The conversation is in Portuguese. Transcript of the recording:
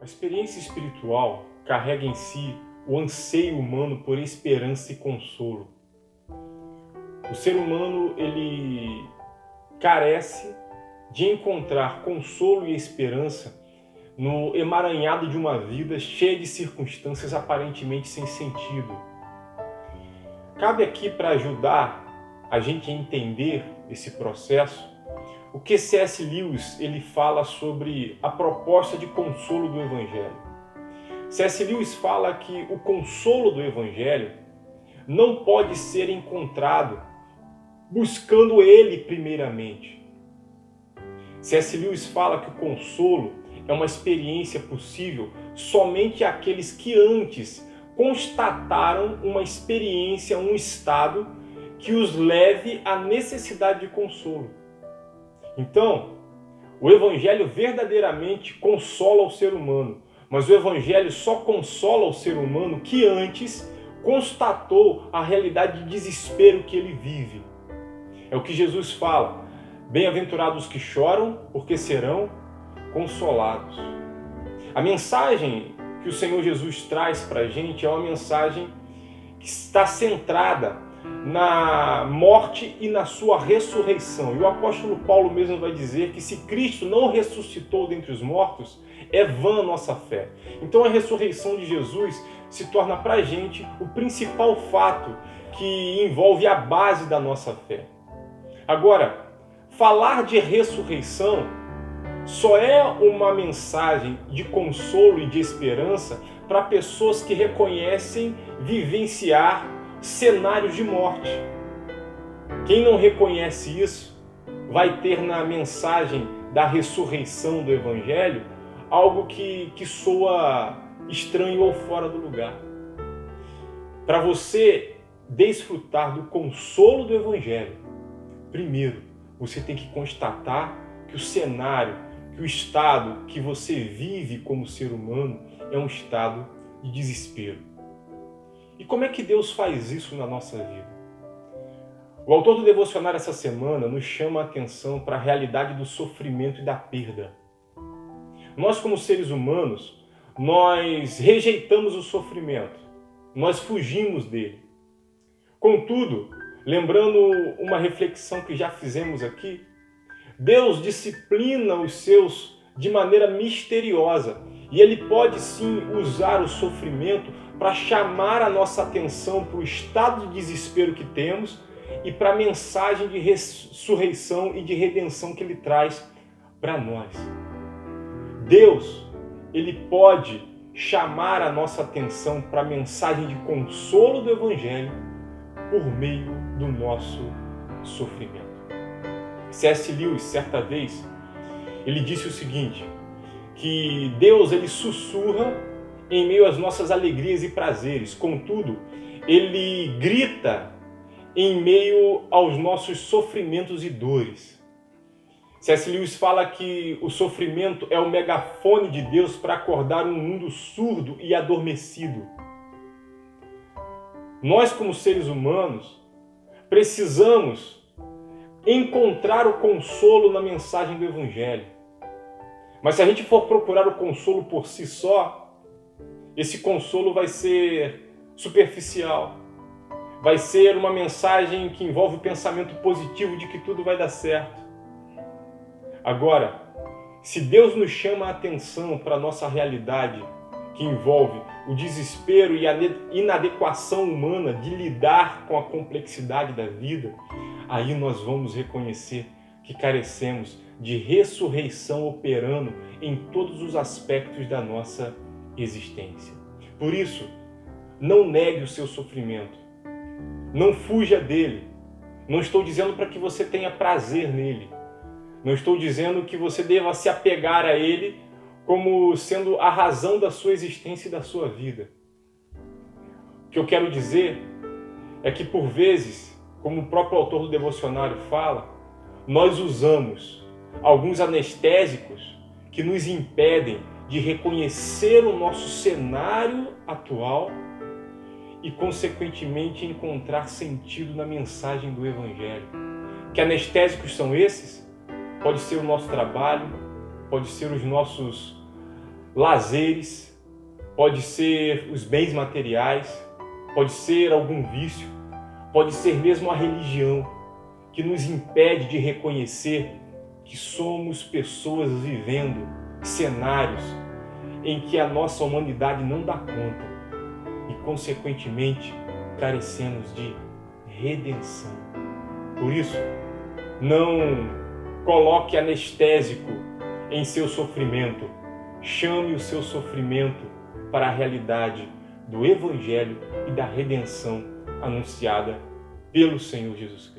experiência espiritual carrega em si o anseio humano por esperança e consolo. O ser humano, ele carece de encontrar consolo e esperança no emaranhado de uma vida cheia de circunstâncias aparentemente sem sentido. Cabe aqui, para ajudar a gente a entender esse processo, o que C.S. Lewis ele fala sobre a proposta de consolo do Evangelho. C.S. Lewis fala que o consolo do Evangelho não pode ser encontrado buscando ele primeiramente. C.S. Lewis fala que o consolo é uma experiência possível somente àqueles que antes constataram uma experiência, um estado que os leve à necessidade de consolo. Então, o Evangelho verdadeiramente consola o ser humano, mas o Evangelho só consola o ser humano que antes constatou a realidade de desespero que ele vive. É o que Jesus fala: bem-aventurados que choram, porque serão consolados. A mensagem que o Senhor Jesus traz para a gente é uma mensagem que está centrada na morte e na sua ressurreição. E o apóstolo Paulo mesmo vai dizer que se Cristo não ressuscitou dentre os mortos, é vã a nossa fé. Então a ressurreição de Jesus se torna para a gente o principal fato que envolve a base da nossa fé. Agora, falar de ressurreição só é uma mensagem de consolo e de esperança para pessoas que reconhecem vivenciar cenários de morte. Quem não reconhece isso vai ter na mensagem da ressurreição do Evangelho algo que soa estranho ou fora do lugar. Para você desfrutar do consolo do Evangelho, primeiro você tem que constatar que o cenário, que o estado que você vive como ser humano é um estado de desespero. E como é que Deus faz isso na nossa vida? O autor do devocionário essa semana nos chama a atenção para a realidade do sofrimento e da perda. Nós, como seres humanos, nós rejeitamos o sofrimento, nós fugimos dele. Contudo, lembrando uma reflexão que já fizemos aqui, Deus disciplina os seus de maneira misteriosa e Ele pode sim usar o sofrimento para chamar a nossa atenção para o estado de desespero que temos e para a mensagem de ressurreição e de redenção que Ele traz para nós. Deus, Ele pode chamar a nossa atenção para a mensagem de consolo do Evangelho por meio do nosso sofrimento. C.S. Lewis, certa vez, ele disse o seguinte, que Deus ele sussurra em meio às nossas alegrias e prazeres, contudo, ele grita em meio aos nossos sofrimentos e dores. C.S. Lewis fala que o sofrimento é o megafone de Deus para acordar um mundo surdo e adormecido. Nós, como seres humanos, precisamos encontrar o consolo na mensagem do Evangelho. Mas se a gente for procurar o consolo por si só, esse consolo vai ser superficial. Vai ser uma mensagem que envolve o pensamento positivo de que tudo vai dar certo. Agora, se Deus nos chama a atenção para a nossa realidade, que envolve o desespero e a inadequação humana de lidar com a complexidade da vida, aí nós vamos reconhecer que carecemos de ressurreição operando em todos os aspectos da nossa existência. Por isso, não negue o seu sofrimento. Não fuja dele. Não estou dizendo para que você tenha prazer nele. Não estou dizendo que você deva se apegar a ele como sendo a razão da sua existência e da sua vida. O que eu quero dizer é que, por vezes, como o próprio autor do devocionário fala, nós usamos alguns anestésicos que nos impedem de reconhecer o nosso cenário atual e, consequentemente, encontrar sentido na mensagem do Evangelho. Que anestésicos são esses? Pode ser o nosso trabalho, pode ser os nossos lazeres, pode ser os bens materiais, pode ser algum vício, pode ser mesmo a religião, que nos impede de reconhecer que somos pessoas vivendo cenários em que a nossa humanidade não dá conta e, consequentemente, carecemos de redenção. Por isso, não coloque anestésico em seu sofrimento. Chame o seu sofrimento para a realidade do Evangelho e da redenção anunciada pelo Senhor Jesus Cristo.